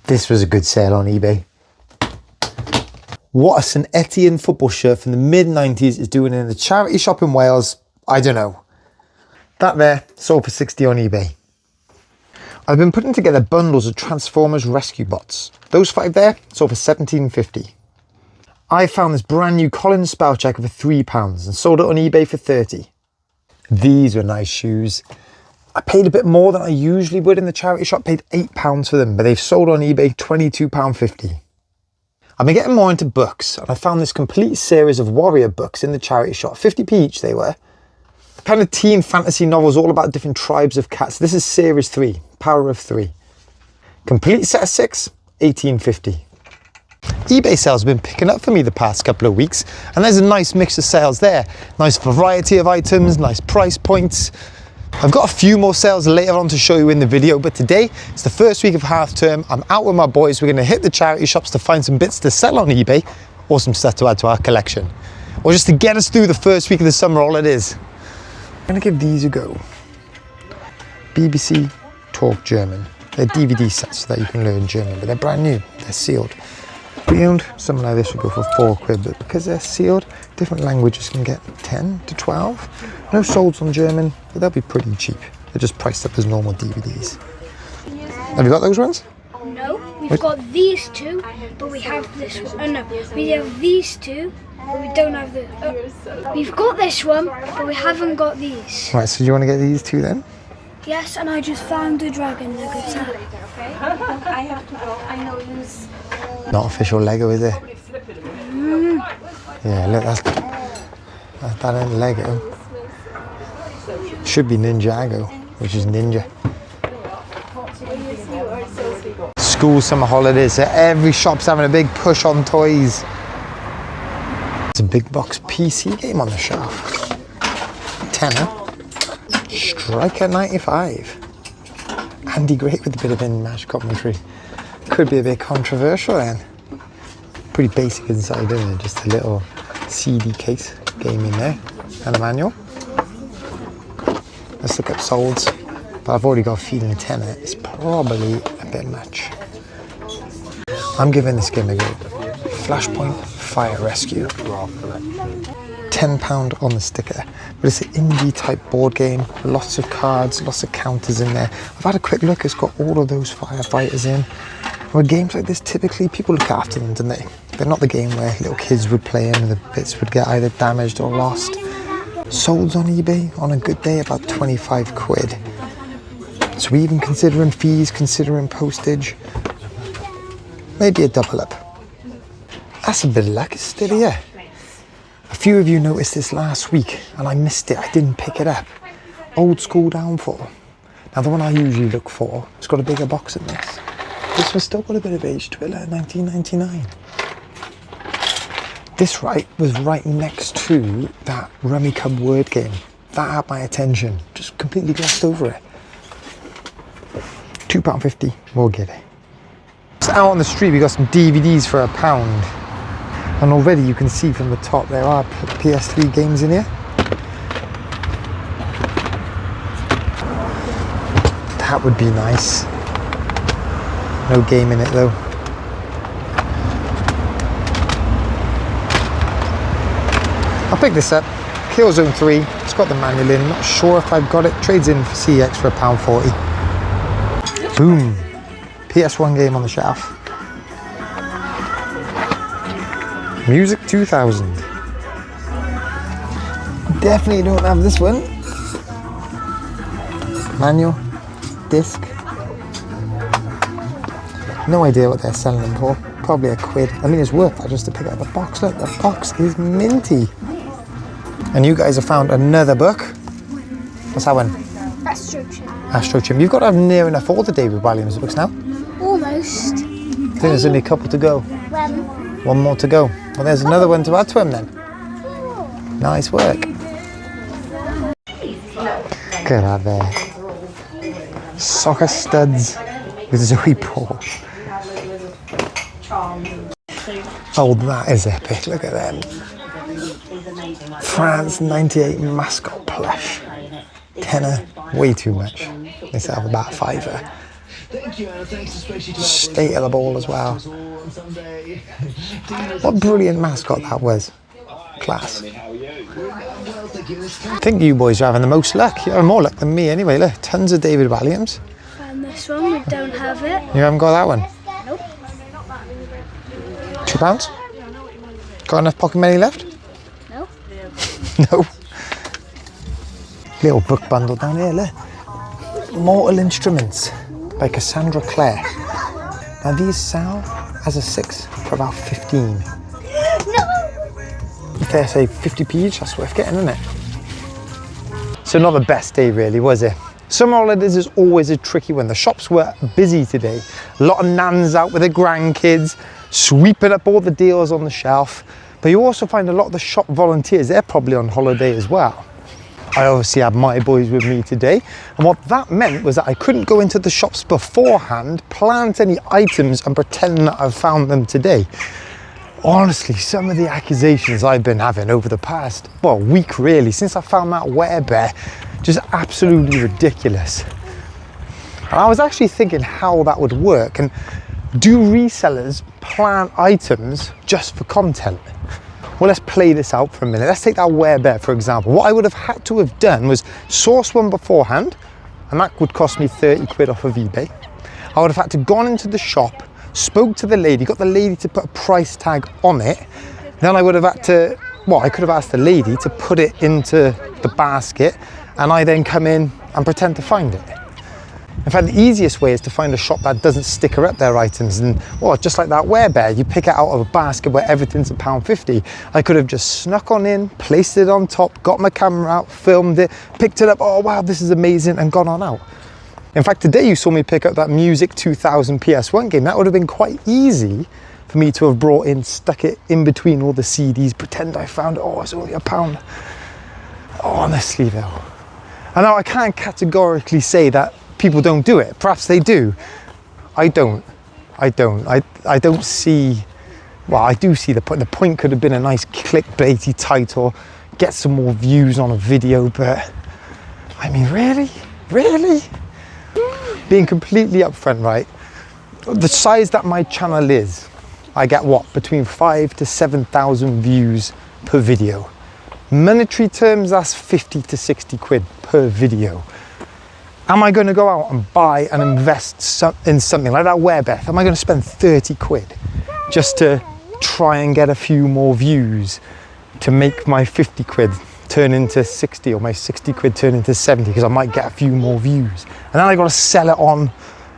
This was a good sale on eBay. What a St Etienne football shirt from the mid-90s is doing in the charity shop in Wales, I don't know. That there sold for 60 on eBay. I've been putting together bundles of Transformers rescue bots. Those 5 there sold for £17.50. I found this brand new Collins spell checker for £3 and sold it on eBay for 30. These were nice shoes. I paid a bit more than I usually would in the charity shop, paid £8 for them, but they've sold on eBay £22.50. I've been getting more into books, and I found this complete series of warrior books in the charity shop, 50p each they were. Kind of teen fantasy novels all about different tribes of cats. This is series 3, Power of 3. Complete set of 6, £18.50. eBay sales have been picking up for me the past couple of weeks, and there's a nice mix of sales there. Nice variety of items, nice price points. I've got a few more sales later on to show you in the video, but today it's the first week of half term. I'm out with my boys. We're going to hit the charity shops to find some bits to sell on eBay or some stuff to add to our collection, or just to get us through the first week of the summer holidays. I'm going to give these a go. BBC Talk German. They're DVD sets so that you can learn German, but they're brand new. They're sealed. Pre-owned, something like this would go for £4, but because they're sealed, different languages can get 10 to 12. No solds on German, but they'll be pretty cheap. They're just priced up as normal DVDs. Have you got those ones? No, we've got these two, but we have this one. Oh no, we have these two, but we don't have the... we've got this one, but we haven't got these. Right, so do you want to get these two then? Yes, and I just found a dragon. Look at that. I have to go. I know use. Not official Lego, is it? Yeah, look, that ain't Lego. Should be Ninjago, which is ninja. School summer holidays, so every shop's having a big push on toys. It's a big box PC game on the shelf. Tenner. Striker 95. Andy Great with a bit of in-match commentary. Could be a bit controversial then. Pretty basic inside, isn't it? Just a little CD case game in there and a manual. Let's look at solds. But I've already got a feeling tenner. It's probably a bit much. I'm giving this game a go. Flashpoint Fire Rescue. £10 on the sticker, but it's an indie type board game, lots of cards, lots of counters in there. I've had a quick look, it's got all of those firefighters in. With games like this, typically people look after them, don't they? They're not the game where little kids would play in and the bits would get either damaged or lost. Sold on eBay on a good day about £25. So even considering fees, considering postage, maybe a double up. That's a bit of luck, it's still here. A few of you noticed this last week and I missed it, I didn't pick it up. Old School Downfall. Now the one I usually look for, it's got a bigger box than this. This one's still got a bit of age to it, like 1999. This was right next to that Rummy Cub word game. That had my attention, just completely glossed over it. £2.50, we'll get it. So out on the street we got some DVDs for £1. And already you can see from the top there are PS3 games in here. That would be nice. No game in it though. I'll pick this up. Killzone 3. It's got the manual in. Not sure if I've got it. Trades in for CX for £1.40. Boom. PS1 game on the shelf. Music 2000. Definitely don't have this one. Manual, disc. No idea what they're selling them for. Probably £1. I mean, it's worth that just to pick up the box. Look, the box is minty. And you guys have found another book. What's that one? Astro Chim. You've got to have near enough all the David Walliams books now. Almost. I think there's only a couple to go. One more to go. Well, there's another one to add to him then. Nice work. Look at that there. Soccer studs with Zoe Paul. Oh, that is epic. Look at them. France 98 mascot plush. Tenner, way too much. They sell about £5. State of the ball as well. What a brilliant mascot that was. Class. I think you boys are having the most luck. You're having more luck than me anyway. Look, tons of David Walliams. And this one, we don't have it. You haven't got that one? Nope. £2? Got enough pocket money left? No. No. Little book bundle down here, look. Mortal Instruments by Cassandra Clare. Now these sell as a 6 for about 15. If they say 50p each, that's worth getting, isn't it? So not the best day really, was it? Summer holidays is always a tricky one. The shops were busy today. A lot of nans out with their grandkids, sweeping up all the deals on the shelf. But you also find a lot of the shop volunteers, they're probably on holiday as well. I obviously had my boys with me today, and what that meant was that I couldn't go into the shops beforehand, plant any items and pretend that I've found them today. Honestly, some of the accusations I've been having over the past, well, week really, since I found that werebear, just absolutely ridiculous. And I was actually thinking how that would work, and do resellers plant items just for content? Well, let's play this out for a minute. Let's take that werebear, for example. What I would have had to have done was source one beforehand, and that would cost me 30 quid off of eBay. I would have had to gone into the shop, spoke to the lady, got the lady to put a price tag on it. Then I would have had to, well, I could have asked the lady to put it into the basket, and I then come in and pretend to find it. In fact, the easiest way is to find a shop that doesn't sticker up their items, and well, just like that werebear, you pick it out of a basket where everything's £1.50. I could have just snuck on in, placed it on top, got my camera out, filmed it, picked it up, oh wow, this is amazing, and gone on out. In fact, today you saw me pick up that Music 2000 PS1 game. That would have been quite easy for me to have brought in, stuck it in between all the CDs, pretend I found it, oh, it's only £1. Honestly though. I know I can't categorically say that people don't do it. Perhaps they do. I don't see, well, I do see the point. The point could have been a nice clickbaity title, get some more views on a video, but I mean, really? Being completely upfront, right? The size that my channel is, I get what? Between 5,000 to 7,000 views per video. Monetary terms, that's 50 to 60 quid per video. Am I going to go out and buy and invest in something like that werebear? Am I going to spend 30 quid just to try and get a few more views to make my 50 quid turn into 60 or my 60 quid turn into 70 because I might get a few more views? And then I got to sell it on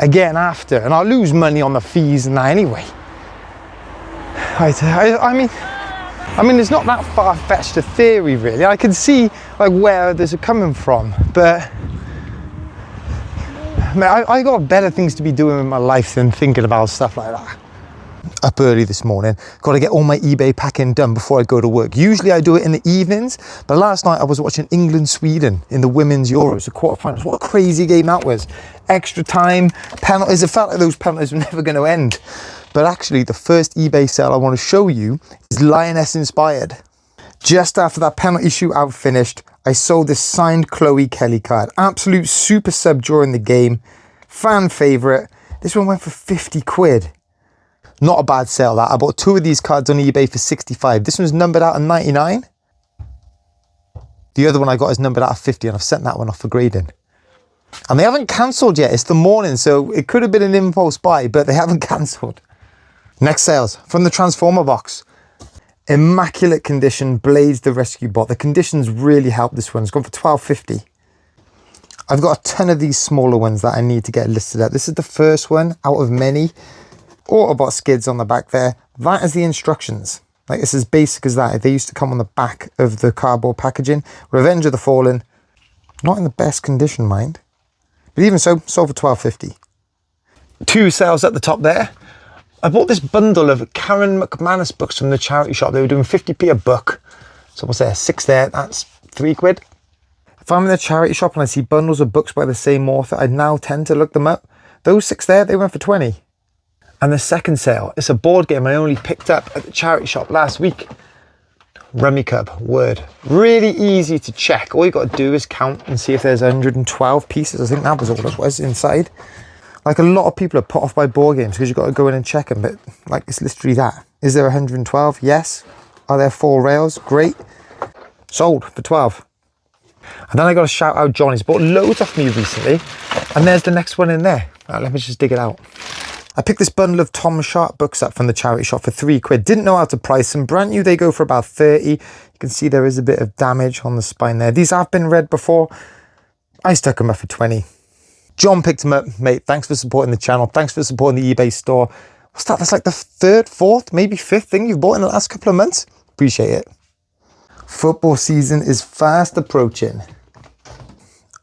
again after, and I'll lose money on the fees and that anyway. I mean, it's not that far-fetched a theory really. I can see like where this is coming from, but I got better things to be doing in my life than thinking about stuff like that. Up early this morning, got to get all my eBay packing done before I go to work. Usually I do it in the evenings, but last night I was watching England-Sweden in the Women's Euros, the quarterfinals. What a crazy game that was. Extra time, penalties. It felt like those penalties were never going to end. But actually, the first eBay sale I want to show you is Lioness inspired. Just after that penalty shootout finished, I sold this signed Chloe Kelly card. Absolute super sub during the game. Fan favourite. This one went for 50 quid. Not a bad sale that. I bought 2 of these cards on eBay for 65. This one's numbered out of 99. The other one I got is numbered out of 50, and I've sent that one off for grading. And they haven't cancelled yet. It's the morning, so it could have been an impulse buy, but they haven't cancelled. Next sales from the Transformer box. Immaculate condition Blaze the Rescue Bot. The conditions really help this one. It's gone for £12.50. I've got a ton of these smaller ones that I need to get listed up. This is the first one out of many. Autobot skids on the back there. That is the instructions. Like, it's as basic as that. They used to come on the back of the cardboard packaging. Revenge of the Fallen. Not in the best condition, mind. But even so, sold for £12.50. 2 sales at the top there. I bought this bundle of Karen McManus books from the charity shop. They were doing 50p a book. So what's there? 6 there. That's 3 quid. If I'm in the charity shop and I see bundles of books by the same author, I now tend to look them up. Those 6 there, they went for 20. And the second sale, it's a board game I only picked up at the charity shop last week. Rummy Cub, Word. Really easy to check. All you got to do is count and see if there's 112 pieces. I think that was all that was inside. Like a lot of people are put off by board games because you've got to go in and check them, but like it's literally that. Is there 112? Yes. Are there 4 rails? Great. Sold for 12. And then I got to shout out John. He's bought loads off me recently. And there's the next one in there. Right, let me just dig it out. I picked this bundle of Tom Sharp books up from the charity shop for £3. Didn't know how to price them. Brand new, they go for about 30. You can see there is a bit of damage on the spine there. These have been read before. I stuck them up for 20. John picked them up. Mate, thanks for supporting the channel. Thanks for supporting the eBay store. What's that? That's like the 3rd, 4th, maybe 5th thing you've bought in the last couple of months. Appreciate it. Football season is fast approaching.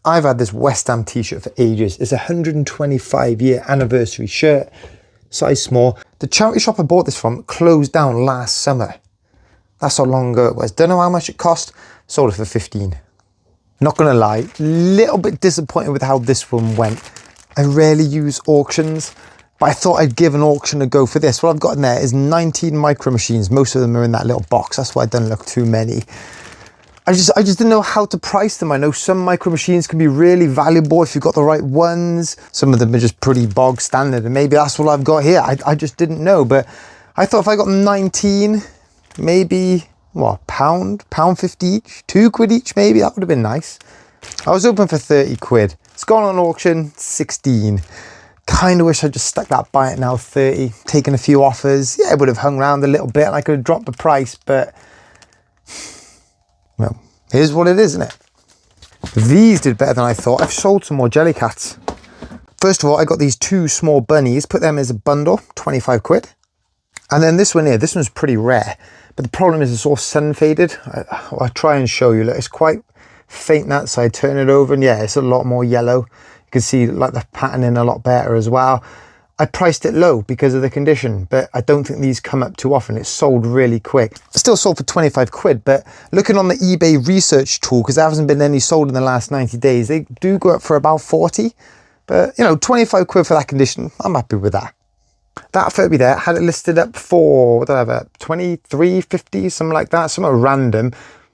I've had this West Ham t-shirt for ages. It's a 125-year anniversary shirt, size small. The charity shop I bought this from closed down last summer. That's how long ago it was. Don't know how much it cost. Sold it for 15. Not gonna lie, little bit disappointed with how this one went. I rarely use auctions, but I thought I'd give an auction a go for this. What I've got in there is 19 micro machines. Most of them are in that little box. That's why I don't look too many. I just didn't know how to price them. I know some micro machines can be really valuable if you've got the right ones. Some of them are just pretty bog standard, and maybe that's what I've got here. I just didn't know, but I thought if I got 19, maybe, what, £1, £1.50 each, £2 each maybe, that would have been nice. I was hoping for £30. It's gone on auction, 16. Kind of wish I just stuck that buy it now 30, taken a few offers. Yeah, it would have hung around a little bit and I could have dropped the price, but well, here's what it is, isn't it? These did better than I thought. I've sold some more Jellycats. First of all, I got these 2 small bunnies, put them as a bundle, £25. And then this one here, this one's pretty rare, but the problem is it's all sun faded. I'll try and show you. Look, it's quite faint that side. Turn it over and yeah, it's a lot more yellow. You can see like the patterning a lot better as well. I priced it low because of the condition, but I don't think these come up too often. It's sold really quick. Still sold for £25, but looking on the eBay research tool, because there hasn't been any sold in the last 90 days, they do go up for about 40. But you know, £25 for that condition, I'm happy with that. That Furby there, had it listed up for, what did I have, 23.50, something like that, something random.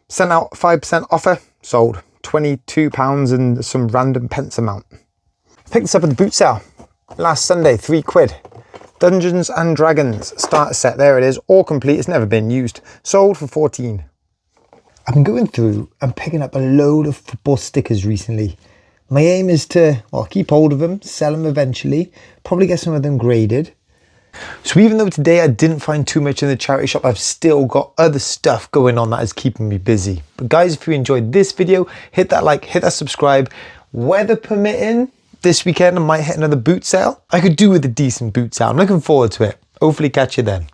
Sent out 5% offer, sold £22 and some random pence amount. Picked this up at the boot sale last Sunday, £3. Dungeons and Dragons starter set, there it is, all complete, it's never been used. Sold for 14. I've been going through and picking up a load of football stickers recently. My aim is to, well, keep hold of them, sell them eventually, probably get some of them graded. So even though today I didn't find too much in the charity shop, I've still got other stuff going on that is keeping me busy. But guys, if you enjoyed this video, hit that like, hit that subscribe. Weather permitting, this weekend I might hit another boot sale. I could do with a decent boot sale. I'm looking forward to it. Hopefully catch you then.